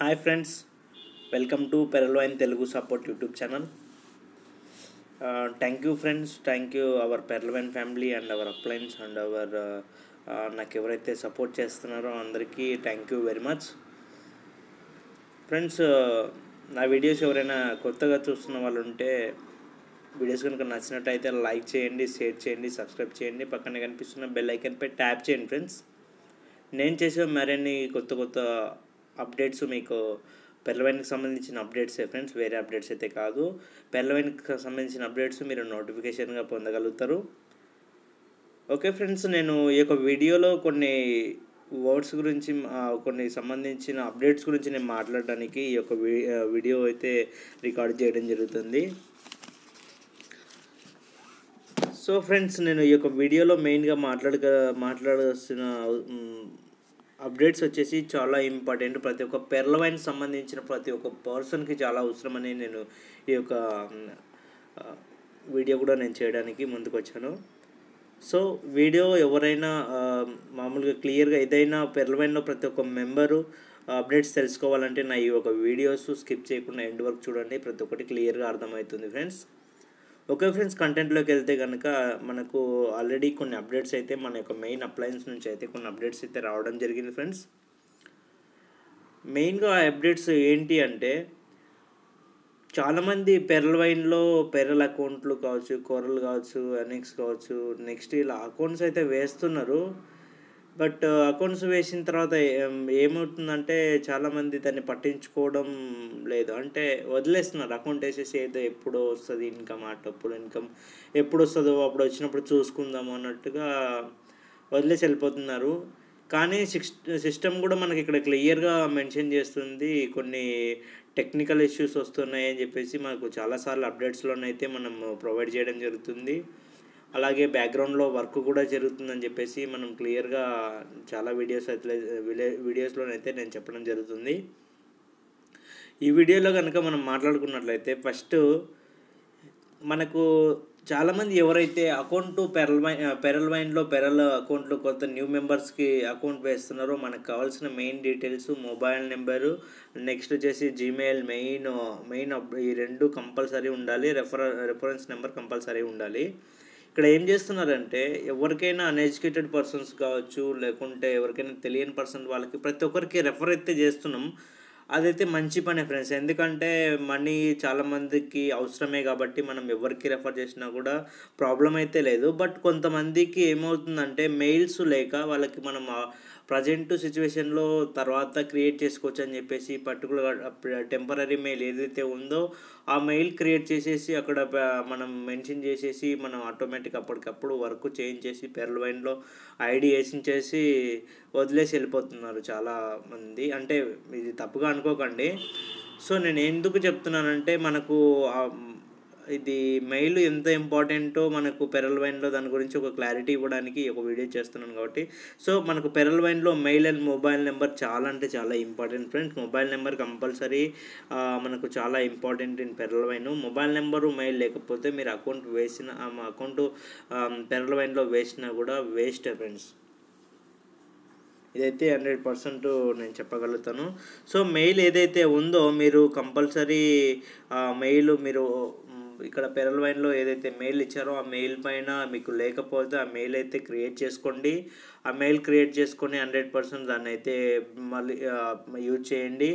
Hi friends, welcome to పెరల్వైన్ Telugu support YouTube channel. Thank you friends, thank you our పెరల్వైన్ family and our appliances and our నాకు ఎవరైతే support చేస్తున్నారో అందరికీ thank you very much. Friends, నా videos ఎవరైనా కొత్తగా చూస్తున్న వాళ్ళు ఉంటే వీడియోస్ కనుక నచ్చినట్టయితే లైక్ చేయండి, షేర్ చేయండి, సబ్స్క్రైబ్ చేయండి, పక్కన కనిపిస్తున్న బెల్ ఐకాన్పై ట్యాప్ చేయండి. ఫ్రెండ్స్, నేను చేసే మరిన్ని కొత్త అప్డేట్స్ మీకు పెరల్వైన్కి సంబంధించిన అప్డేట్సే ఫ్రెండ్స్, వేరే అప్డేట్స్ అయితే కాదు. పెరల్వైన్కి సంబంధించిన అప్డేట్స్ మీరు నోటిఫికేషన్గా పొందగలుగుతారు. ఓకే ఫ్రెండ్స్, నేను ఈ యొక్క వీడియోలో కొన్ని వర్డ్స్ గురించి కొన్ని సంబంధించిన అప్డేట్స్ గురించి నేను మాట్లాడడానికి ఈ యొక్క వీడియో అయితే రికార్డ్ చేయడం జరుగుతుంది. సో ఫ్రెండ్స్, నేను ఈ యొక్క వీడియోలో మెయిన్గా మాట్లాడాల్సిన అప్డేట్స్ వచ్చేసి చాలా ఇంపార్టెంట్. ప్రతి ఒక్క పెరల్వైన్ సంబంధించిన ప్రతి ఒక్క పర్సన్కి చాలా అవసరమని నేను ఈ యొక్క వీడియో కూడా నేను చేయడానికి ముందుకు వచ్చాను. సో వీడియో ఎవరైనా మామూలుగా క్లియర్గా ఏదైనా పెరల్వైన్లో ప్రతి ఒక్క మెంబరు అప్డేట్స్ తెలుసుకోవాలంటే నా ఈ ఒక వీడియోస్ స్కిప్ చేయకుండా ఎండ్ వరకు చూడండి, ప్రతి ఒక్కటి క్లియర్గా అర్థమవుతుంది ఫ్రెండ్స్. ఓకే ఫ్రెండ్స్, కంటెంట్లోకి వెళ్తే కనుక మనకు ఆల్రెడీ కొన్ని అప్డేట్స్ అయితే మన యొక్క మెయిన్ అప్లయన్స్ నుంచి అయితే కొన్ని అప్డేట్స్ అయితే రావడం జరిగింది ఫ్రెండ్స్. మెయిన్గా అప్డేట్స్ ఏంటి అంటే, చాలామంది పెరల్వైన్లో పెరల్ అకౌంట్లు కావచ్చు, కోరల్ కావచ్చు, ఎన్ఎక్స్ కావచ్చు, నెక్స్ట్ ఇలా అకౌంట్స్ అయితే వేస్తున్నారు. బట్ అకౌంట్స్ వేసిన తర్వాత ఏమవుతుందంటే చాలామంది దాన్ని పట్టించుకోవడం లేదు, అంటే వదిలేస్తున్నారు. అకౌంట్ వేసేసి ఏదో ఎప్పుడో వస్తుంది ఇన్కమ్, అప్పుడు ఇన్కమ్ ఎప్పుడు వస్తుందో అప్పుడు వచ్చినప్పుడు చూసుకుందాము అన్నట్టుగా వదిలేసి వెళ్ళిపోతున్నారు. కానీ సిస్టమ్ కూడా మనకి ఇక్కడ క్లియర్గా మెన్షన్ చేస్తుంది కొన్ని టెక్నికల్ ఇష్యూస్ వస్తున్నాయి అని చెప్పేసి మనకు చాలాసార్లు అప్డేట్స్లోనైతే మనం ప్రొవైడ్ చేయడం జరుగుతుంది. అలాగే బ్యాక్గ్రౌండ్లో వర్క్ కూడా జరుగుతుందని చెప్పేసి మనం క్లియర్గా చాలా వీడియోస్లోనైతే నేను చెప్పడం జరుగుతుంది. ఈ వీడియోలో కనుక మనం మాట్లాడుకున్నట్లయితే ఫస్ట్ మనకు చాలామంది ఎవరైతే అకౌంట్ పెరల్వైన్లో పెరల్ అకౌంట్లో కొత్త న్యూ మెంబర్స్కి అకౌంట్ వేస్తున్నారో మనకు కావాల్సిన main details mobile number, next వచ్చేసి జీమెయిల్ మెయిన్ ఈ రెండు కంపల్సరీ ఉండాలి. రెఫరెన్స్ నెంబర్ కంపల్సరీ ఉండాలి. ఇక్కడ ఏం చేస్తున్నారంటే ఎవరికైనా అన్ఎడ్యుకేటెడ్ పర్సన్స్ కావచ్చు, లేకుంటే ఎవరికైనా తెలియని పర్సన్ వాళ్ళకి ప్రతి ఒక్కరికి రెఫర్ అయితే చేస్తున్నాం. అదైతే మంచి పనే ఫ్రెండ్స్, ఎందుకంటే మనీ చాలామందికి అవసరమే కాబట్టి మనం ఎవరికి రెఫర్ చేసినా కూడా ప్రాబ్లం అయితే లేదు. బట్ కొంతమందికి ఏమవుతుందంటే మెయిల్స్ లేక వాళ్ళకి మనం ప్రజెంట్ సిచ్యువేషన్లో తర్వాత క్రియేట్ చేసుకోవచ్చు అని చెప్పేసి పర్టికులర్ టెంపరీ మెయిల్ ఏదైతే ఉందో ఆ మెయిల్ క్రియేట్ చేసేసి అక్కడ మనం మెన్షన్ చేసేసి మనం ఆటోమేటిక్ అప్పటికప్పుడు వర్క్ చేంజ్ చేసి పెరల్వైన్లో ఐడి వేసించేసి వదిలేసి వెళ్ళిపోతున్నారు చాలామంది. అంటే ఇది తప్పుగా అనుకోకండి. సో నేను ఎందుకు చెప్తున్నానంటే మనకు ఇది మెయిల్ ఎంత ఇంపార్టెంటో మనకు పెరల్వైన్లో దాని గురించి ఒక క్లారిటీ ఇవ్వడానికి ఒక వీడియో చేస్తున్నాను కాబట్టి. సో మనకు పెరల్వైన్లో మెయిల్ అండ్ మొబైల్ నెంబర్ చాలా అంటే చాలా important friends. Mobile number compulsory మనకు చాలా important in పెరల్వైన్. Mobile number mail లేకపోతే మీరు అకౌంట్ పెరల్వైన్లో వేసినా కూడా వేస్ట్ ఫ్రెండ్స్. ఇదైతే 100% నేను చెప్పగలుగుతాను. సో మెయిల్ ఏదైతే ఉందో మీరు కంపల్సరీ మెయిల్ మీరు ఇక్కడ పెరల్వైన్లో ఏదైతే మెయిల్ ఇచ్చారో ఆ మెయిల్ పైన మీకు లేకపోతే ఆ మెయిల్ అయితే క్రియేట్ చేసుకోండి. ఆ మెయిల్ క్రియేట్ చేసుకొని 100% దాన్ని అయితే మళ్ళీ యూజ్ చేయండి.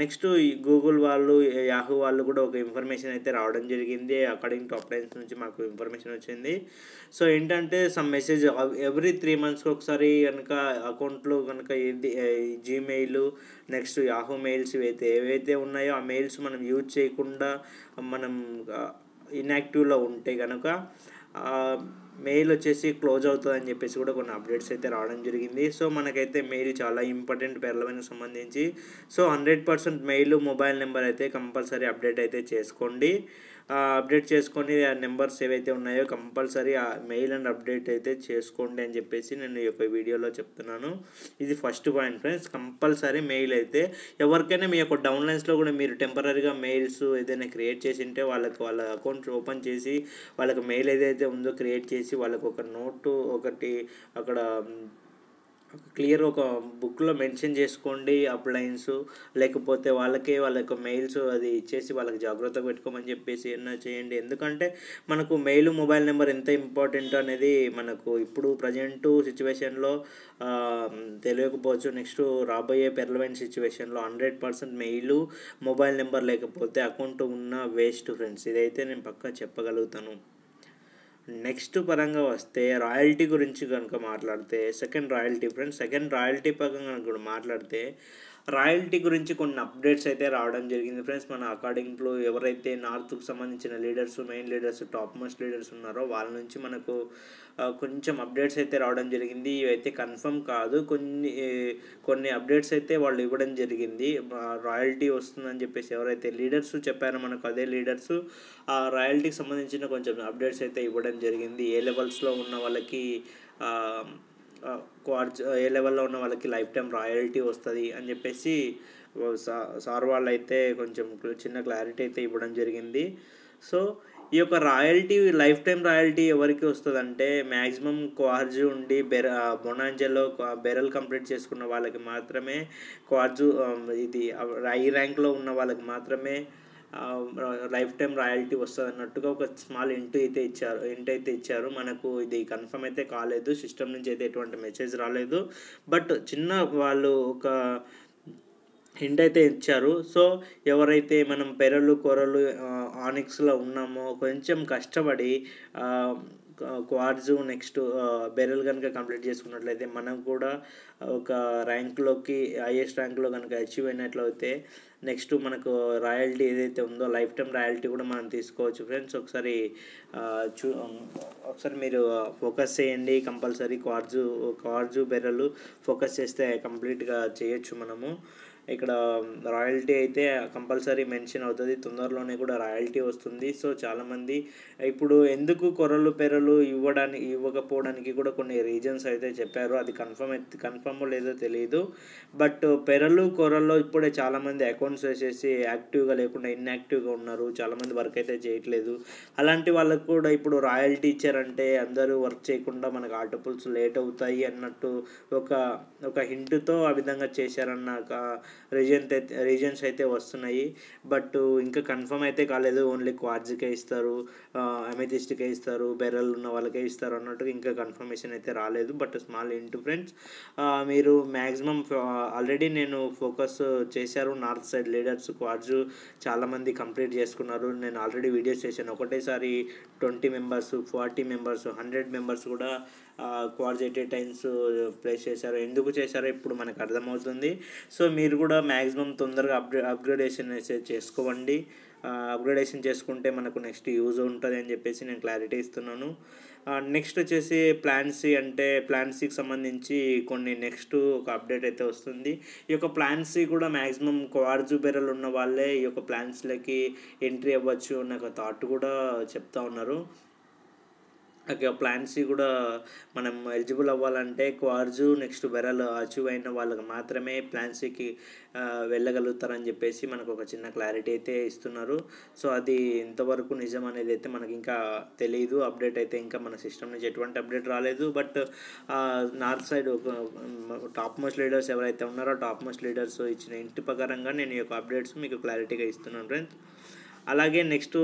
నెక్స్ట్ గూగుల్ వాళ్ళు, యాహూ వాళ్ళు కూడా ఒక ఇన్ఫర్మేషన్ అయితే రావడం జరిగింది. అకార్డింగ్ టు అప్లయన్స్ నుంచి మాకు ఇన్ఫర్మేషన్ వచ్చింది. సో ఏంటంటే సమ్ మెసేజ్ ఎవ్రీ 3 monthsకి ఒకసారి కనుక అకౌంట్లో కనుక జీమెయిల్, నెక్స్ట్ యాహూ మెయిల్స్ ఏవైతే ఉన్నాయో ఆ మెయిల్స్ మనం యూజ్ చేయకుండా మనం ఇన్యాక్టివ్లో ఉంటే కనుక మెయిల్ వచ్చేసి క్లోజ్ అవుతుందని చెప్పేసి కూడా కొన్ని అప్డేట్స్ అయితే రావడం జరిగింది. సో మనకైతే మెయిల్ చాలా ఇంపార్టెంట్ పెరల్వైన్కి సంబంధించి. సో 100% మెయిల్, మొబైల్ నెంబర్ అయితే కంపల్సరీ అప్డేట్ అయితే చేసుకోండి. అప్డేట్ చేసుకొని ఆ నెంబర్స్ ఏవైతే ఉన్నాయో కంపల్సరీ ఆ మెయిల్ అండ్ అప్డేట్ అయితే చేసుకోండి అని చెప్పేసి నేను ఈ యొక్క వీడియోలో చెప్తున్నాను. ఇది first point friends. Compulsory mail అయితే ఎవరికైనా మీ యొక్క డౌన్లైన్స్లో కూడా మీరు టెంపరీగా మెయిల్స్ ఏదైనా క్రియేట్ చేసి ఉంటే వాళ్ళ అకౌంట్ ఓపెన్ చేసి వాళ్ళకి మెయిల్ ఏదైతే ఉందో క్రియేట్ చేసి వాళ్ళకు ఒక నోటు ఒకటి అక్కడ క్లియర్‌గా ఒక బుక్‌లో మెన్షన్ చేసుకోండి అప్లయన్స్. లేకపోతే వాళ్ళ యొక్క మెయిల్స్ అది ఇచ్చేసి వాళ్ళకి జాగ్రత్తగా పెట్టుకోమని చెప్పేసి ఏమన్నా చేయండి. ఎందుకంటే మనకు మెయిల్, మొబైల్ నెంబర్ ఎంత ఇంపార్టెంట్ అనేది మనకు ఇప్పుడు ప్రెజెంటు సిట్యుయేషన్‌లో తెలియకపోవచ్చు. నెక్స్ట్ రాబోయే పెర్లవెంట్ సిట్యుయేషన్‌లో 100% మెయిలు, మొబైల్ నెంబర్ లేకపోతే అకౌంట్ ఉన్న వేస్ట్ ఫ్రెండ్స్. ఇదైతే నేను పక్కా చెప్పగలుగుతాను. నెక్స్ట్ పరంగా వస్తే రాయల్టీ గురించి కనుక మాట్లాడితే సెకండ్ రాయల్టీ పరంగా కనుక మాట్లాడితే రాయల్టీ గురించి కొన్ని అప్డేట్స్ అయితే రావడం జరిగింది ఫ్రెండ్స్. మన అకార్డింగ్ టు ఎవరైతే నార్త్కు సంబంధించిన leaders, main leaders, top most leaders ఉన్నారో వాళ్ళ నుంచి మనకు కొంచెం అప్డేట్స్ అయితే రావడం జరిగింది. ఇవైతే కన్ఫర్మ్ కాదు, కొన్ని అప్డేట్స్ అయితే వాళ్ళు ఇవ్వడం జరిగింది. రాయల్టీ వస్తుందని చెప్పేసి ఎవరైతే లీడర్స్ చెప్పారో మనకు అదే లీడర్స్ ఆ రాయల్టీకి సంబంధించిన కొంచెం అప్డేట్స్ అయితే ఇవ్వడం జరిగింది. ఏ లెవెల్స్లో ఉన్న వాళ్ళకి ఏ లెవెల్లో ఉన్న వాళ్ళకి లైఫ్ టైం రాయల్టీ వస్తుంది అని చెప్పేసి సార్ వాళ్ళు అయితే కొంచెం చిన్న క్లారిటీ అయితే ఇవ్వడం జరిగింది. సో ఈ యొక్క లైఫ్ టైం రాయల్టీ ఎవరికి వస్తుందంటే మ్యాక్సిమం క్వార్జు ఉండి బొనాంజలో బెరల్ కంప్లీట్ చేసుకున్న వాళ్ళకి మాత్రమే ఇది ఈ ర్యాంక్లో ఉన్న వాళ్ళకి మాత్రమే లైఫ్ టైం రాయల్టీ వస్తుంది అన్నట్టుగా ఒక స్మాల్ ఇంట్ అయితే ఇచ్చారు. మనకు ఇది కన్ఫర్మ్ అయితే కాలేదు, సిస్టమ్ నుంచి అయితే ఎటువంటి మెసేజ్ రాలేదు. బట్ చిన్న వాళ్ళు ఒక హింట్ అయితే ఇచ్చారు. సో ఎవరైతే మనం కొరలు ఆనిక్స్లో ఉన్నామో కొంచెం కష్టపడి క్వార్జు నెక్స్ట్ బెరల్ కనుక కంప్లీట్ చేసుకున్నట్లయితే మనం కూడా ఒక ర్యాంక్లోకి హైయెస్ట్ ర్యాంక్లో కనుక అచీవ్ అయినట్లయితే నెక్స్ట్ మనకు రాయల్టీ ఏదైతే ఉందో లైఫ్ టైం రాయల్టీ కూడా మనం తీసుకోవచ్చు ఫ్రెండ్స్. ఒకసారి మీరు ఫోకస్ చేయండి. కంపల్సరీ క్వార్జు బెరలు ఫోకస్ చేస్తే కంప్లీట్గా చేయొచ్చు మనము. ఇక్కడ రాయల్టీ అయితే కంపల్సరీ మెన్షన్ అవుతుంది, తొందరలోనే కూడా రాయల్టీ వస్తుంది. సో చాలామంది ఇప్పుడు ఎందుకు పెరలు ఇవ్వకపోవడానికి కూడా కొన్ని రీజన్స్ అయితే చెప్పారు. అది కన్ఫర్మ్ లేదో తెలియదు. బట్ కొరల్లో ఇప్పుడే చాలామంది అకౌంట్స్ వేసేసి యాక్టివ్గా లేకుండా ఇన్యాక్టివ్గా ఉన్నారు. చాలామంది వర్క్ అయితే చేయట్లేదు. అలాంటి వాళ్ళకు కూడా ఇప్పుడు రాయల్టీ ఇచ్చారంటే అందరూ వర్క్ చేయకుండా మనకు ఆటోపుల్స్ లేట్ అవుతాయి అన్నట్టు ఒక హింట్తో ఆ విధంగా చేశారన్న రీజన్స్ అయితే వస్తున్నాయి. బట్ ఇంకా కన్ఫర్మ్ అయితే కాలేదు. ఓన్లీ క్వార్జ్కే ఇస్తారు, అమెథిస్ట్కే ఇస్తారు, బెరల్ ఉన్న వాళ్ళకే ఇస్తారు అన్నట్టుగా ఇంకా కన్ఫర్మేషన్ అయితే రాలేదు. బట్ స్మాల్ హింట్ ఫ్రెండ్స్, మీరు మ్యాక్సిమం ఆల్రెడీ నేను ఫోకస్ చేశారు నార్త్ సైడ్ లీడర్స్ క్వార్జు చాలామంది కంప్లీట్ చేసుకున్నారు. నేను ఆల్రెడీ వీడియోస్ చేశాను. ఒకటేసారి 20 మెంబర్స్, 40 మెంబర్స్, 100 మెంబర్స్ కూడా క్వార్జ్ 8 టైమ్స్ ప్లేస్ చేశారు. ఎందుకు చేశారో ఇప్పుడు మనకు అర్థమవుతుంది. సో మీరు కూడా మ్యాక్సిమం తొందరగా అప్గ్రేడేషన్ చేసుకోండి. అప్గ్రేడేషన్ చేసుకుంటే మనకు నెక్స్ట్ యూజ్ ఉంటుంది అని చెప్పేసి నేను క్లారిటీ ఇస్తున్నాను. నెక్స్ట్ వచ్చేసి ప్లాన్ సికి సంబంధించి కొన్ని నెక్స్ట్ ఒక అప్డేట్ అయితే వస్తుంది. ఈ యొక్క ప్లాన్ సి కూడా మ్యాక్సిమం క్వార్జు బెరల్ ఉన్న వాళ్ళే ఈ యొక్క ప్లాన్స్లకి ఎంట్రీ అవ్వచ్చు అన్న ఒక థాట్ కూడా చెప్తా ఉన్నారు. ప్లాన్ సి కూడా మనం ఎలిజిబుల్ అవ్వాలంటే క్వార్జు నెక్స్ట్ బెరల్ అచీవ్ అయిన వాళ్ళకి మాత్రమే ప్లాన్ సికి వెళ్ళగలుగుతారని చెప్పేసి మనకు ఒక చిన్న క్లారిటీ అయితే ఇస్తున్నారు. సో అది ఎంతవరకు నిజం అనేది అయితే మనకి ఇంకా తెలియదు. అప్డేట్ అయితే ఇంకా మన సిస్టమ్ నుంచి ఎటువంటి అప్డేట్ రాలేదు. బట్ నార్త్ సైడ్ ఒక టాప్ మోస్ట్ లీడర్స్ ఎవరైతే ఉన్నారో టాప్ మోస్ట్ లీడర్స్ ఇచ్చిన ఇంటి ప్రకారంగా నేను ఈ యొక్క అప్డేట్స్ మీకు క్లారిటీగా ఇస్తున్నాను ఫ్రెండ్స్. అలాగే నెక్స్ట్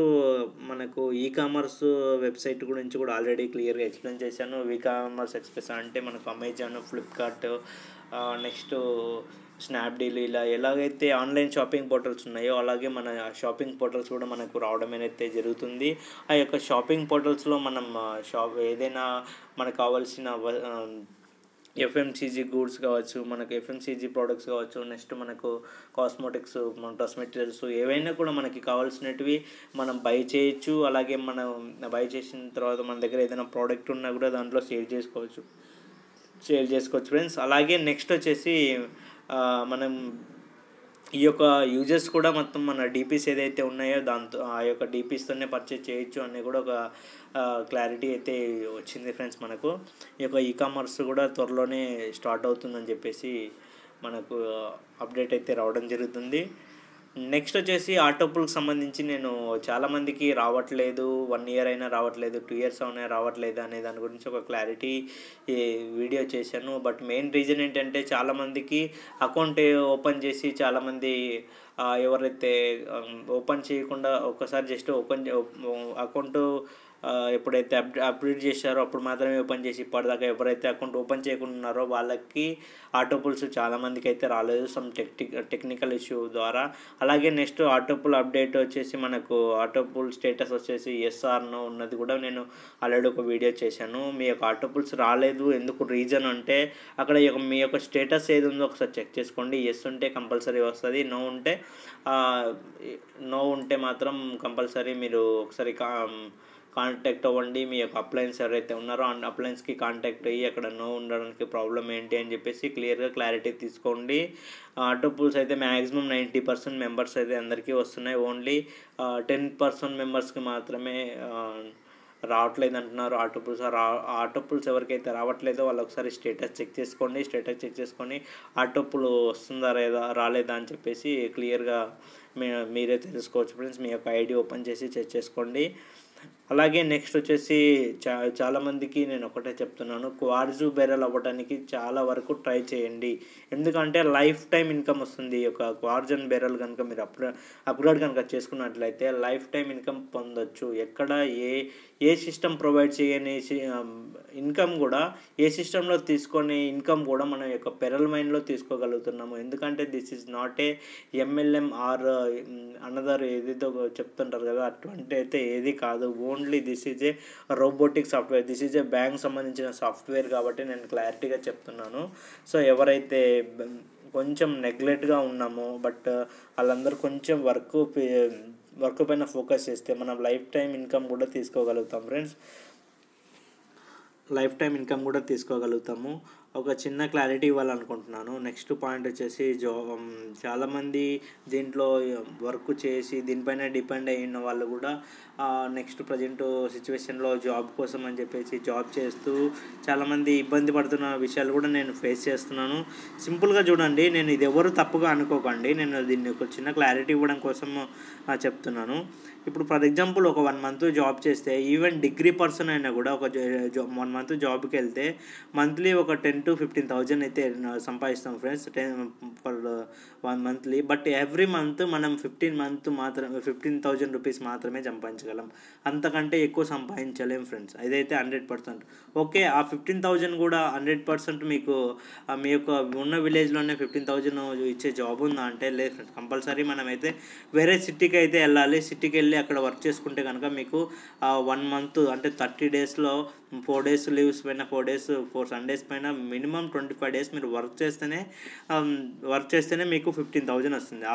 మనకు ఈకామర్స్ వెబ్సైట్ గురించి కూడా ఆల్రెడీ క్లియర్గా ఎక్స్ప్లెయిన్ చేశాను. ఈకామర్స్ ఎక్స్ప్రెస్ అంటే మనకు అమెజాన్, ఫ్లిప్కార్ట్, నెక్స్ట్ స్నాప్డీల్ ఇలా ఎలాగైతే ఆన్లైన్ షాపింగ్ పోర్టల్స్ ఉన్నాయో అలాగే మన షాపింగ్ పోర్టల్స్ కూడా మనకు రావడం అయితే జరుగుతుంది. ఆ యొక్క షాపింగ్ పోర్టల్స్లో మనం ఏదైనా మనకు కావాల్సిన ఎఫ్ఎంసీజీ గూడ్స్ కావచ్చు, మనకు ఎఫ్ఎంసీజీ ప్రోడక్ట్స్ కావచ్చు, నెక్స్ట్ మనకు కాస్మెటిక్స్, మన డ్రెస్ మెటీరియల్స్ ఏవైనా కూడా మనకి కావాల్సినవి మనం బై చేయొచ్చు. అలాగే మనం బై చేసిన తర్వాత మన దగ్గర ఏదైనా ప్రోడక్ట్ ఉన్నా కూడా దాంట్లో సేల్ చేసుకోవచ్చు ఫ్రెండ్స్. అలాగే నెక్స్ట్ వచ్చేసి మనం ఈ యొక్క యూజర్స్ కూడా మొత్తం మన డీపీస్ ఏదైతే ఉన్నాయో దాంతో ఆ యొక్క డీపీస్తోనే పర్చేజ్ చేయొచ్చు అని కూడా ఒక క్లారిటీ అయితే వచ్చింది ఫ్రెండ్స్. మనకు ఈ యొక్క ఈకామర్స్ కూడా త్వరలోనే స్టార్ట్ అవుతుందని చెప్పేసి మనకు అప్డేట్ అయితే రావడం జరుగుతుంది. నెక్స్ట్ వచ్చేసి ఆటోపుల్కి సంబంధించి నేను చాలామందికి రావట్లేదు, 1 ఇయర్ అయినా రావట్లేదు, 2 ఇయర్స్ అయినా రావట్లేదు అనే దాని గురించి ఒక క్లారిటీ వీడియో చేశాను. బట్ మెయిన్ రీజన్ ఏంటంటే చాలామందికి అకౌంట్ ఓపెన్ చేసి చాలామంది ఎవరైతే ఓపెన్ చేయకుండా ఒక్కసారి జస్ట్ అకౌంట్ ఎప్పుడైతే అప్డేట్ చేశారో అప్పుడు మాత్రమే ఓపెన్ చేసి ఇప్పటిదాకా ఎవరైతే అకౌంట్ ఓపెన్ చేయకుండా ఉన్నారో వాళ్ళకి ఆటోపుల్స్ చాలామందికి అయితే రాలేదు, సమ్ టెక్నికల్ ఇష్యూ ద్వారా. అలాగే నెక్స్ట్ ఆటోపుల్ అప్డేట్ వచ్చేసి మనకు ఆటోపుల్ స్టేటస్ వచ్చేసి ఎస్ఆర్ నో ఉన్నది కూడా నేను ఆల్రెడీ ఒక వీడియో చేశాను. మీ యొక్క ఆటోపుల్స్ రాలేదు ఎందుకు రీజన్ అంటే అక్కడ మీ యొక్క స్టేటస్ ఏది ఉందో ఒకసారి చెక్ చేసుకోండి. ఎస్ ఉంటే కంపల్సరీ వస్తుంది, నో ఉంటే మాత్రం కంపల్సరీ మీరు ఒకసారి కాంటాక్ట్ అవ్వండి. మీ యొక్క అప్లయన్స్ ఎవరైతే ఉన్నారో ఆ అప్లయన్స్కి కాంటాక్ట్ అయ్యి అక్కడ నో ఉండడానికి ప్రాబ్లం ఏంటి అని చెప్పేసి క్లారిటీ తీసుకోండి. ఆటోపుల్స్ అయితే మ్యాక్సిమం 90% మెంబర్స్ అయితే అందరికీ వస్తున్నాయి, ఓన్లీ 10% మెంబర్స్కి మాత్రమే రావట్లేదు అంటున్నారు ఆటోపుల్స్ ఎవరికైతే రావట్లేదో వాళ్ళు ఒకసారి స్టేటస్ చెక్ చేసుకొని ఆటోపుల్ వస్తుందా రాలేదా అని చెప్పేసి క్లియర్గా మీరే తెలుసుకోవచ్చు ఫ్రెండ్స్. మీ యొక్క ఐడి ఓపెన్ చేసి చెక్ చేసుకోండి. అలాగే నెక్స్ట్ వచ్చేసి చాలామందికి నేను ఒకటే చెప్తున్నాను, క్వార్జు బెరల్ అవ్వడానికి చాలా వరకు ట్రై చేయండి. ఎందుకంటే లైఫ్ టైం ఇన్కమ్ వస్తుంది. ఈ యొక్క క్వార్జ్ అండ్ బెరల్ కనుక మీరు అప్గ్రేడ్ కనుక చేసుకున్నట్లయితే లైఫ్ టైం ఇన్కమ్ పొందొచ్చు. ఎక్కడ ఏ సిస్టమ్ ప్రొవైడ్ చేయని ఇన్కమ్ కూడా, ఏ సిస్టంలో తీసుకునే ఇన్కమ్ కూడా మనం యొక్క పెరల్ మైన్లో తీసుకోగలుగుతున్నాము. ఎందుకంటే this is not a MLM or another ఏదితో చెప్తుంటారు కదా, అటువంటి అయితే ఏది కాదు. Only this is a robotic software, this is a bank సంబంధించిన సాఫ్ట్వేర్ కాబట్టి నేను క్లారిటీగా చెప్తున్నాను. సో ఎవరైతే కొంచెం నెగ్లెక్ట్గా ఉన్నామో బట్ వాళ్ళందరూ కొంచెం వర్క్ పైన ఫోకస్ చేస్తే మనం లైఫ్ టైం ఇన్కమ్ కూడా తీసుకోగలుగుతాం ఫ్రెండ్స్. ఒక చిన్న క్లారిటీ ఇవ్వాలనుకుంటున్నాను. నెక్స్ట్ పాయింట్ వచ్చేసి చాలామంది దీంట్లో వర్క్ చేసి దీనిపైన డిపెండ్ అయిన వాళ్ళు కూడా నెక్స్ట్ ప్రజెంట్ సిచ్యువేషన్లో జాబ్ కోసం అని చెప్పేసి జాబ్ చేస్తూ చాలామంది ఇబ్బంది పడుతున్న విషయాలు కూడా నేను ఫేస్ చేస్తున్నాను. సింపుల్గా చూడండి, నేను ఇది ఎవరు తప్పుగా అనుకోకండి, నేను దీన్ని ఒక చిన్న క్లారిటీ ఇవ్వడం కోసం చెప్తున్నాను. ఇప్పుడు ఫర్ ఎగ్జాంపుల్ ఒక 1 మంత్ జాబ్ చేస్తే, ఈవెన్ డిగ్రీ పర్సన్ అయినా కూడా ఒక 1 మంత్ జాబ్కి వెళ్తే మంత్లీ ఒక 10,000 to 15,000 అయితే సంపాదిస్తాం friends, for 1 monthly. But every month మనం 15,000 రూపీస్ మాత్రమే సంపాదించగలం, అంతకంటే ఎక్కువ సంపాదించలేం ఫ్రెండ్స్. అదైతే 100%. ఓకే, ఆ 15,000 కూడా 100% మీకు మీ యొక్క ఉన్న విలేజ్లోనే 15,000 ఇచ్చే జాబ్ ఉందా అంటే లేదు ఫ్రెండ్స్. కంపల్సరీ మనమైతే వేరే సిటీకి అయితే వెళ్ళాలి. సిటీకి వెళ్ళి అక్కడ వర్క్ చేసుకుంటే కనుక మీకు 1 మంత్ అంటే 30 డేస్లో 4 డేస్ లీవ్స్ పైన 4 సండేస్ పైన మినిమం 25 డేస్ మీరు వర్క్ చేస్తేనే మీకు 15,000 వస్తుంది. ఆ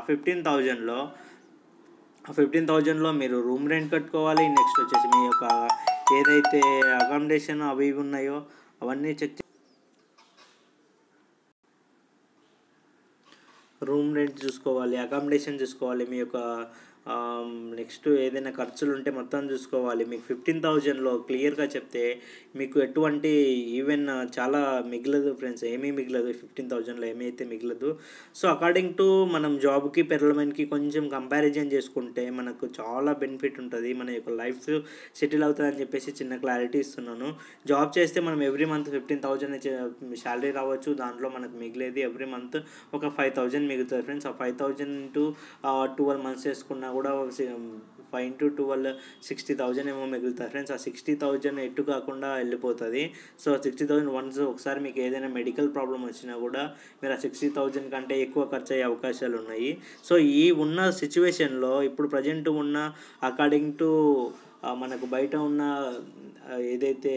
15,000లో మీరు రూమ్ రెంట్ కట్టుకోవాలి. నెక్స్ట్ వచ్చేసి మీ యొక్క ఏదైతే అకామిడేషన్ అవి ఉన్నాయో అవన్నీ రూమ్ రెంట్ చూసుకోవాలి, అకామిడేషన్ చూసుకోవాలి, మీ యొక్క నెక్స్ట్ ఏదైనా ఖర్చులు ఉంటే మొత్తం చూసుకోవాలి. మీకు 15,000లో క్లియర్గా చెప్తే మీకు ఎటువంటి ఈవెన్ చాలా మిగలదు ఫ్రెండ్స్, ఏమీ మిగలదు 15,000లో ఏమైతే మిగలదు. సో అకార్డింగ్ టు మనం జాబ్కి పెరల్మెంట్కి కొంచెం కంపారిజన్ చేసుకుంటే మనకు చాలా బెనిఫిట్ ఉంటుంది, మన యొక్క లైఫ్ సెటిల్ అవుతుంది అని చెప్పేసి చిన్న క్లారిటీ ఇస్తున్నాను. జాబ్ చేస్తే మనం ఎవ్రీ మంత్ 15,000 శాలరీ రావచ్చు, దాంట్లో మనకు మిగిలేది ఎవ్రీ మంత్ ఒక 5,000 మిగులుతుంది ఫ్రెండ్స్. ఆ 5,000 into 12 months వేసుకున్నా కూడా 5 into 12 60,000 ఏమో మిగులుతుంది ఫ్రెండ్స్. ఆ 60,000 ఎటు కాకుండా వెళ్ళిపోతుంది. సో 60,000 వన్స్ ఒకసారి మీకు ఏదైనా మెడికల్ ప్రాబ్లం వచ్చినా కూడా మీరు ఆ 60,000 కంటే ఎక్కువ ఖర్చు అయ్యే అవకాశాలు ఉన్నాయి. సో ఈ ఉన్న సిచ్యువేషన్లో ఇప్పుడు ప్రజెంట్ ఉన్న అకార్డింగ్ టు మనకు బయట ఉన్న ఏదైతే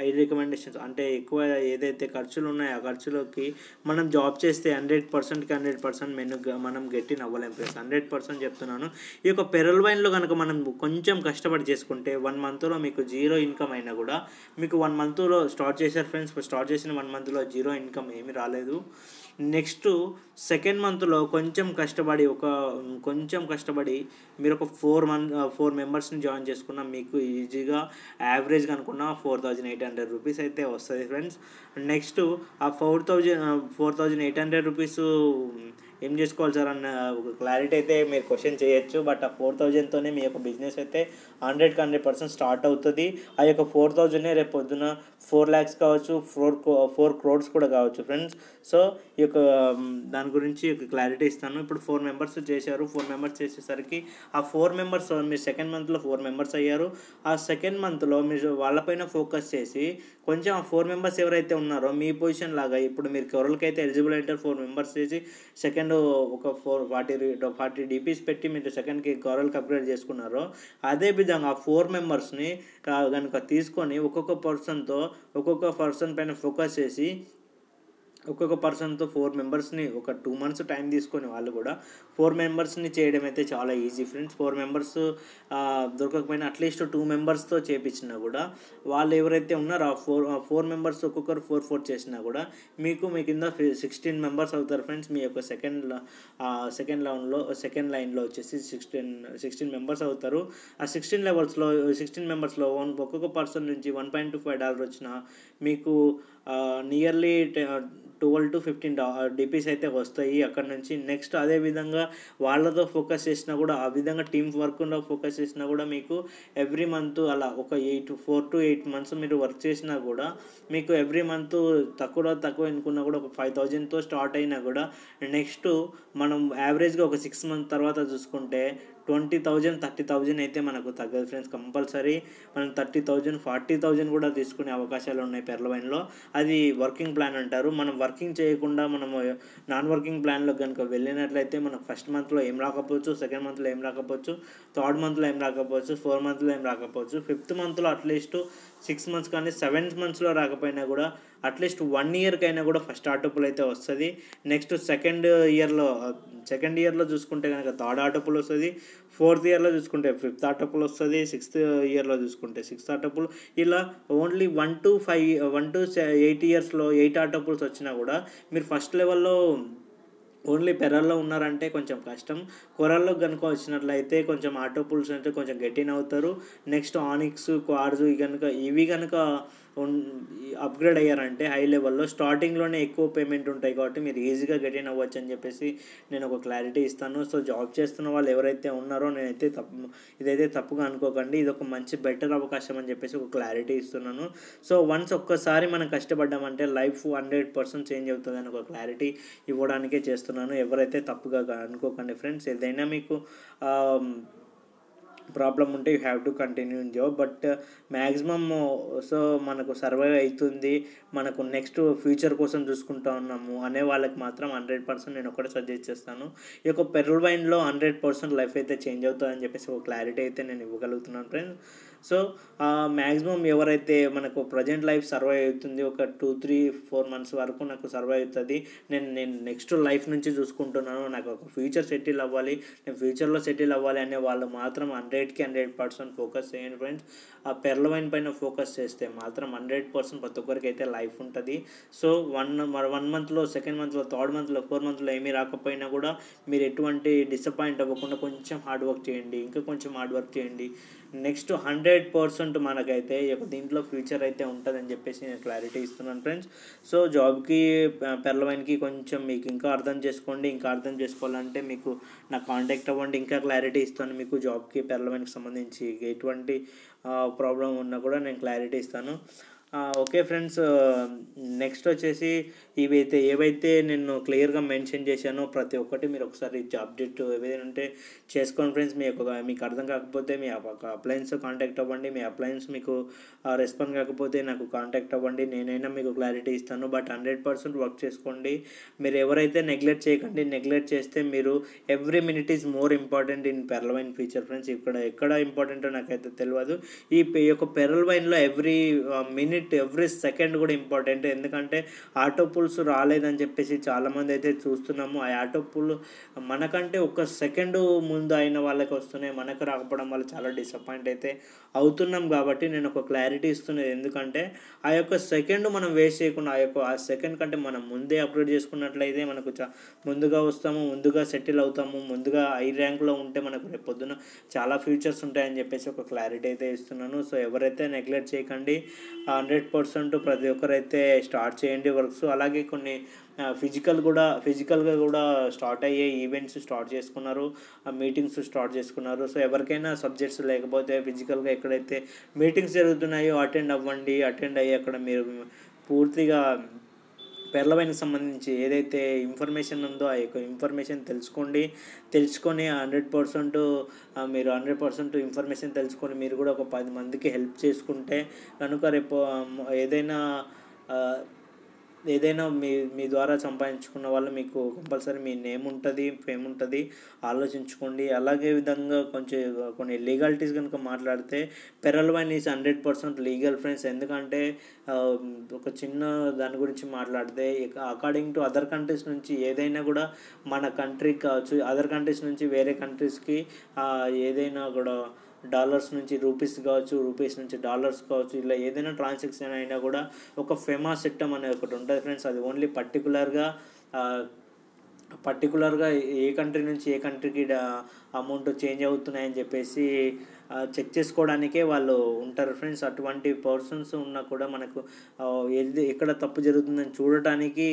ఐ రికమెండేషన్స్ అంటే ఎక్కువ ఏదైతే ఖర్చులు ఉన్నాయో ఆ ఖర్చులోకి మనం జాబ్ చేస్తే 100% మనం గెట్టిన్ అవ్వలేం ఫ్రెండ్స్. 100% చెప్తున్నాను. ఈ యొక్క పెరల్ వైన్లో కనుక మనం కొంచెం కష్టపడి చేసుకుంటే 1 మంత్లో మీకు 0 ఇన్కమ్ అయినా కూడా మీకు 1 మంత్లో స్టార్ట్ చేశారు ఫ్రెండ్స్, స్టార్ట్ చేసిన 1 మంత్లో 0 ఇన్కమ్ ఏమీ రాలేదు. నెక్స్ట్ సెకండ్ మంత్లో కొంచెం కష్టపడి మీరు ఒక 4 మెంబర్స్ని జాయిన్ చేసుకున్న మీకు ఈజీగా యావరేజ్గా అనుకున్న 4,800 రూపీస్ అయితే వస్తుంది ఫ్రెండ్స్. నెక్స్ట్ ఆ 4,800 రూపీస్ ఏం చేసుకోవాలి సార్ అన్న ఒక క్లారిటీ అయితే మీరు క్వశ్చన్ చేయొచ్చు. బట్ ఆ 4,000తోనే మీ యొక్క బిజినెస్ అయితే 100% స్టార్ట్ అవుతుంది. ఆ యొక్క 4,000 రేపు పొద్దున 4 lakhs కావచ్చు, 4 crores కూడా కావచ్చు ఫ్రెండ్స్. సో ఈ యొక్క దాని గురించి ఒక క్లారిటీ ఇస్తాను. ఇప్పుడు 4 మెంబర్స్ చేశారు. 4 మెంబర్స్ చేసేసరికి ఆ 4 మెంబర్స్ మీరు సెకండ్ మంత్లో 4 మెంబర్స్ అయ్యారు. ఆ సెకండ్ మంత్లో మీరు వాళ్ళపైన ఫోకస్ చేసి కొంచెం ఆ 4 మెంబర్స్ ఎవరైతే ఉన్నారో మీ పొజిషన్ లాగా ఇప్పుడు మీరు ఎవరికైతే ఎలిజిబుల్ అంటారు 4 మెంబర్స్ చేసి సెకండ్ ఒక 40 DPs పెట్టి మీరు సెకండ్కి గవర్నల్కి అప్గ్రేడ్ చేసుకున్నారో, అదే విధంగా ఆ 4 మెంబర్స్ని కనుక తీసుకొని ఒక్కొక్క పర్సన్ పైన ఫోకస్ చేసి ఒక్కొక్క పర్సన్తో 4 మెంబర్స్ని ఒక 2 months టైం తీసుకొని వాళ్ళు కూడా 4 మెంబర్స్ని చేయడం అయితే చాలా ఈజీ ఫ్రెండ్స్. 4 మెంబర్స్ దొరకకపోయినా అట్లీస్ట్ 2 మెంబర్స్తో చేపించినా కూడా వాళ్ళు ఎవరైతే ఉన్నారో ఆ 4 మెంబర్స్ ఒక్కొక్కరు 4 చేసినా కూడా మీ కింద 16 మెంబర్స్ అవుతారు ఫ్రెండ్స్. మీ యొక్క సెకండ్ లైన్లో వచ్చేసి 16 మెంబర్స్ అవుతారు. ఆ 16 మెంబర్స్లో ఒక్కొక్క పర్సన్ నుంచి $1.25 వచ్చినా మీకు నియర్లీ 12 to 15 DPs అయితే వస్తాయి అక్కడ నుంచి. నెక్స్ట్ అదేవిధంగా వాళ్ళతో ఫోకస్ చేసినా కూడా ఆ విధంగా టీమ్ వర్క్లో ఫోకస్ చేసినా కూడా మీకు ఎవ్రీ మంత్ అలా ఒక 4 to 8 months మీరు వర్క్ చేసినా కూడా మీకు ఎవ్రీ మంత్ తక్కువ అనుకున్నా కూడా ఒక 5,000తో స్టార్ట్ అయినా కూడా నెక్స్ట్ మనం యావరేజ్గా ఒక 6 months తర్వాత చూసుకుంటే 20,000 30,000 అయితే మనకు తగ్గదు ఫ్రెండ్స్. కంపల్సరీ మనం 30,000 40,000 కూడా తీసుకునే అవకాశాలు ఉన్నాయి పెర్లవైన్లో. అది వర్కింగ్ ప్లాన్ అంటారు. మనం వర్కింగ్ చేయకుండా మనము నాన్ వర్కింగ్ ప్లాన్లో కనుక వెళ్ళినట్లయితే మనకు ఫస్ట్ మంత్లో ఏం రాకపోవచ్చు, సెకండ్ మంత్లో ఏం రాకపోవచ్చు, థర్డ్ మంత్లో ఏం రాకపోవచ్చు, 4 monthsలో ఏం రాకపోవచ్చు, 5th monthలో అట్లీస్ట్ 6 months కానీ 7 monthsలో రాకపోయినా కూడా అట్లీస్ట్ 1 yearకైనా కూడా ఫస్ట్ ఆటోపుల్ అయితే వస్తుంది. నెక్స్ట్ సెకండ్ ఇయర్లో చూసుకుంటే కనుక థర్డ్ ఆటోపుల్ వస్తుంది, 4th yearలో చూసుకుంటే 5th ఆటోపుల్ వస్తుంది, 6th yearలో చూసుకుంటే 6th ఆటోపుల్. ఇలా ఓన్లీ 1 to 8 yearsలో 8 ఆటోపుల్స్ వచ్చినా కూడా మీరు ఫస్ట్ లెవెల్లో ఓన్లీ పెరల్లో ఉన్నారంటే కొంచెం కష్టం. కొరల్లో కనుక వచ్చినట్లయితే కొంచెం ఆటోపుల్స్ అంటే కొంచెం గెటిన్ అవుతారు. నెక్స్ట్ ఆనిక్స్, క్వార్ట్జ్ ఇవి కనుక అప్గ్రేడ్ అయ్యారంటే హై లెవెల్లో స్టార్టింగ్లోనే ఎక్కువ పేమెంట్ ఉంటాయి కాబట్టి మీరు ఈజీగా గెటిన్ అవ్వచ్చు అని చెప్పేసి నేను ఒక క్లారిటీ ఇస్తాను. సో జాబ్ చేస్తున్న వాళ్ళు ఎవరైతే ఉన్నారో ఇదైతే తప్పుగా అనుకోకండి. ఇది ఒక మంచి బెటర్ అవకాశం అని చెప్పేసి ఒక క్లారిటీ ఇస్తున్నాను. సో వన్స్ ఒక్కసారి మనం కష్టపడ్డామంటే లైఫ్ 100% చేంజ్ అవుతుంది అని ఒక క్లారిటీ ఇవ్వడానికే చేస్తున్నాను. ఎవరైతే తప్పుగా అనుకోకండి ఫ్రెండ్స్. ఏదైనా మీకు ప్రాబ్లం ఉంటే you have to continue in job. But maximum so మనకు సర్వైవ్ అవుతుంది, మనకు నెక్స్ట్ ఫ్యూచర్ కోసం చూసుకుంటా ఉన్నాము అనే వాళ్ళకి మాత్రం 100% నేను ఒకటి సజెస్ట్ చేస్తాను. ఈ యొక్క పెర్ల్వైన్లో 100% లైఫ్ అయితే చేంజ్ అవుతుందని చెప్పేసి ఒక క్లారిటీ అయితే నేను ఇవ్వగలుగుతున్నాను ఫ్రెండ్స్. సో మ్యాక్సిమం ఎవరైతే మనకు ప్రజెంట్ లైఫ్ సర్వైవ్ అవుతుంది ఒక 2-3-4 months వరకు నాకు సర్వైవ్ అవుతుంది, నేను నెక్స్ట్ లైఫ్ నుంచి చూసుకుంటున్నాను, నాకు ఒక ఫ్యూచర్ సెటిల్ అవ్వాలి, నేను ఫ్యూచర్లో సెటిల్ అవ్వాలి అనే వాళ్ళు మాత్రం 100% ఫోకస్ చేయండి ఫ్రెండ్స్. ఆ పెర్లవైన్ పైన ఫోకస్ చేస్తే మాత్రం 100% ప్రతి ఒక్కరికి అయితే లైఫ్ ఉంటుంది. సో 1 monthలో, సెకండ్ మంత్లో, థర్డ్ మంత్లో, 4 monthలో ఏమీ రాకపోయినా కూడా మీరు ఎటువంటి డిసప్పాయింట్ అవ్వకుండా కొంచెం హార్డ్ వర్క్ చేయండి, ఇంకా కొంచెం హార్డ్ వర్క్ చేయండి. నెక్స్ట్ 100% మనకైతే దీంట్లో ఫ్యూచర్ అయితే ఉంటుందని చెప్పేసి నేను క్లారిటీ ఇస్తున్నాను ఫ్రెండ్స్. సో జాబ్కి పెర్లవైన్కి కొంచెం మీకు ఇంకా అర్థం చేసుకోండి. ఇంకా అర్థం చేసుకోవాలంటే మీకు నాకు కాంటాక్ట్ అవ్వండి, ఇంకా క్లారిటీ ఇస్తాను మీకు జాబ్కి పెర్లవైన్కి సంబంధించి ఎటువంటి ప్రాబ్లం ఉన్నా కూడా నేను క్లారిటీ ఇస్తాను. ఓకే ఫ్రెండ్స్, నెక్స్ట్ వచ్చేసి ఏవైతే నేను క్లియర్గా మెన్షన్ చేశానో ప్రతి ఒక్కటి మీరు ఒకసారి అప్డేట్ ఏదైనా ఉంటే చేసుకోండి ఫ్రెండ్స్. మీకు అర్థం కాకపోతే మీ అప్లయన్స్ కాంటాక్ట్ అవ్వండి. మీ అప్లయన్స్ మీకు రెస్పాండ్ కాకపోతే నాకు కాంటాక్ట్ అవ్వండి, నేనైనా మీకు క్లారిటీ ఇస్తాను. బట్ 100% వర్క్ చేసుకోండి. మీరు ఎవరైతే నెగ్లెక్ట్ చేయకండి. నెగ్లెక్ట్ చేస్తే మీరు every minute is more important in Pearlvine future friends. ఎక్కడ ఇంపార్టెంటో నాకైతే తెలియదు. ఈ యొక్క పెర్లవైన్లో ఎవ్రీ మినిట్, ఎవ్రీ సెకండ్ కూడా ఇంపార్టెంట్. ఎందుకంటే ఆటో పుల్స్ రాలేదని చెప్పేసి చాలామంది అయితే చూస్తున్నాము. ఆ ఆటో పుల్ మనకంటే ఒక సెకండ్ ముందు అయిన వాళ్ళకి వస్తున్నాయి, మనకు రాకపోవడం వల్ల చాలా డిసప్పాయింట్ అయితే అవుతున్నాం. కాబట్టి నేను ఒక క్లారిటీ ఇస్తున్నది ఎందుకంటే ఆ యొక్క సెకండ్ మనం వేస్ట్ చేయకుండా ఆ సెకండ్ కంటే మనం ముందే అప్లోడ్ చేసుకున్నట్లయితే మనకు ముందుగా వస్తాము, ముందుగా సెటిల్ అవుతాము, ముందుగా హై ర్యాంక్లో ఉంటే మనకు రేపు పొద్దున చాలా ఫ్యూచర్స్ ఉంటాయని చెప్పేసి ఒక క్లారిటీ అయితే ఇస్తున్నాను. సో ఎవరైతే నెగ్లెక్ట్ చేయకండి. 100% ప్రతి ఒక్కరైతే స్టార్ట్ చేయండి వర్క్స్. అలాగే కొన్ని ఫిజికల్గా కూడా స్టార్ట్ అయ్యే ఈవెంట్స్ స్టార్ట్ చేసుకున్నారు, మీటింగ్స్ స్టార్ట్ చేసుకున్నారు. సో ఎవరికైనా సబ్జెక్ట్స్ లేకపోతే ఫిజికల్గా ఎక్కడైతే మీటింగ్స్ జరుగుతున్నాయో అటెండ్ అవ్వండి. అటెండ్ అయ్యి అక్కడ మీరు పూర్తిగా పెర్లవైన్కి సంబంధించి ఏదైతే ఇన్ఫర్మేషన్ ఉందో ఆ యొక్క ఇన్ఫర్మేషన్ తెలుసుకొని 100% మీరు 100% ఇన్ఫర్మేషన్ తెలుసుకొని మీరు కూడా ఒక 10 మందికి హెల్ప్ చేసుకుంటే కనుక రేపు ఏదైనా మీ ద్వారా సంపాదించుకున్న వాళ్ళు మీకు కంపల్సరీ మీ నేమ్ ఉంటుంది, ఫేమ్ ఉంటుంది. ఆలోచించుకోండి. అలాగే విధంగా కొన్ని లీగాలిటీస్ కనుక మాట్లాడితే pearl wine is 100% legal friends. ఎందుకంటే ఒక చిన్న దాని గురించి మాట్లాడితే అకార్డింగ్ టు అదర్ కంట్రీస్ నుంచి ఏదైనా కూడా మన కంట్రీకి కావచ్చు, అదర్ కంట్రీస్ నుంచి వేరే కంట్రీస్కి ఏదైనా కూడా డాలర్స్ నుంచి రూపీస్ కావచ్చు, రూపీస్ నుంచి డాలర్స్ కావచ్చు, ఇలా ఏదైనా ట్రాన్సాక్షన్ అయినా కూడా ఒక ఫెమా సిస్టమ్ అనేది ఒకటి ఉంటుంది ఫ్రెండ్స్. అది ఓన్లీ పర్టికులర్గా ఏ కంట్రీ నుంచి ఏ కంట్రీకి అమౌంట్ చేంజ్ అవుతున్నాయని చెప్పేసి చెక్ చేసుకోవడానికే వాళ్ళు ఉంటారు ఫ్రెండ్స్. అటువంటి పర్సన్స్ ఉన్నా కూడా మనకు ఎక్కడ తప్పు జరుగుతుందని చూడటానికి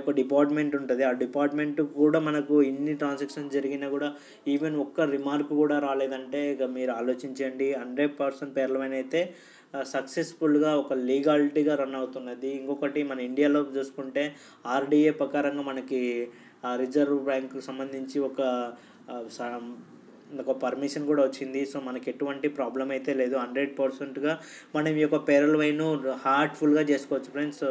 ఒక డిపార్ట్మెంట్ ఉంటుంది. ఆ డిపార్ట్మెంట్ కూడా మనకు ఇన్ని ట్రాన్సాక్షన్స్ జరిగినా కూడా ఈవెన్ ఒక్క రిమార్క్ కూడా రాలేదంటే ఇక మీరు ఆలోచించండి. 100% పేర్లమైన అయితే సక్సెస్ఫుల్గా ఒక లీగాలిటీగా రన్ అవుతున్నది. ఇంకొకటి మన ఇండియాలో చూసుకుంటే ఆర్డీఏ ప్రకారంగా మనకి రిజర్వ్ బ్యాంకుకు సంబంధించి ఒక పర్మిషన్ కూడా వచ్చింది. సో మనకి ఎటువంటి ప్రాబ్లం అయితే లేదు. 100%గా మనం ఈ యొక్క పేరల్ వైన్ హార్ట్ఫుల్గా చేసుకోవచ్చు ఫ్రెండ్స్.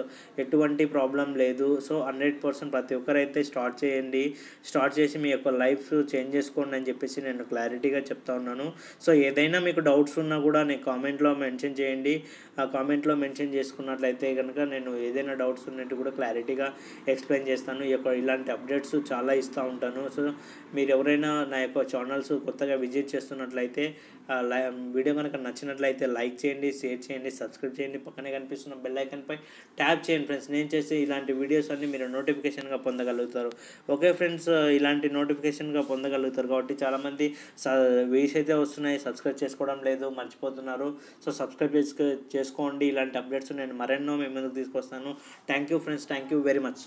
ఎటువంటి ప్రాబ్లం లేదు. సో 100% ప్రతి ఒక్కరైతే స్టార్ట్ చేయండి. స్టార్ట్ చేసి మీ యొక్క లైఫ్ చేంజ్ చేసుకోండి అని చెప్పేసి నేను క్లారిటీగా చెప్తా ఉన్నాను. సో ఏదైనా మీకు డౌట్స్ ఉన్నా కూడా నేను కామెంట్లో మెన్షన్ చేయండి. ఆ కామెంట్లో మెన్షన్ చేసుకున్నట్లయితే కనుక నేను ఏదైనా డౌట్స్ ఉన్నట్టు కూడా క్లారిటీగా ఎక్స్ప్లెయిన్ చేస్తాను. ఇలాంటి అప్డేట్స్ చాలా ఇస్తూ ఉంటాను. సో మీరు ఎవరైనా నా యొక్క ఛానల్స్ కొత్తగా విజిట్ చేస్తున్నట్లయితే వీడియో కనుక నచ్చినట్లయితే లైక్ చేయండి, షేర్ చేయండి, సబ్స్క్రైబ్ చేయండి. పక్కనే కనిపిస్తున్న బెల్ ఐకాన్పై ట్యాప్ చేయండి ఫ్రెండ్స్. నేను చేసే ఇలాంటి వీడియోస్ అన్నీ మీరు నోటిఫికేషన్గా పొందగలుగుతారు. ఓకే ఫ్రెండ్స్, ఇలాంటి నోటిఫికేషన్గా పొందగలుగుతారు కాబట్టి చాలామంది వ్యూస్ అయితే వస్తున్నాయి, సబ్స్క్రైబ్ చేసుకోవడం లేదు, మర్చిపోతున్నారు. సో సబ్స్క్రైబ్ చేసుకోండి. ఇలాంటి అప్డేట్స్ నేను మరెన్నో మీ ముందుకు తీసుకొస్తాను. Thank you friends, thank you very much.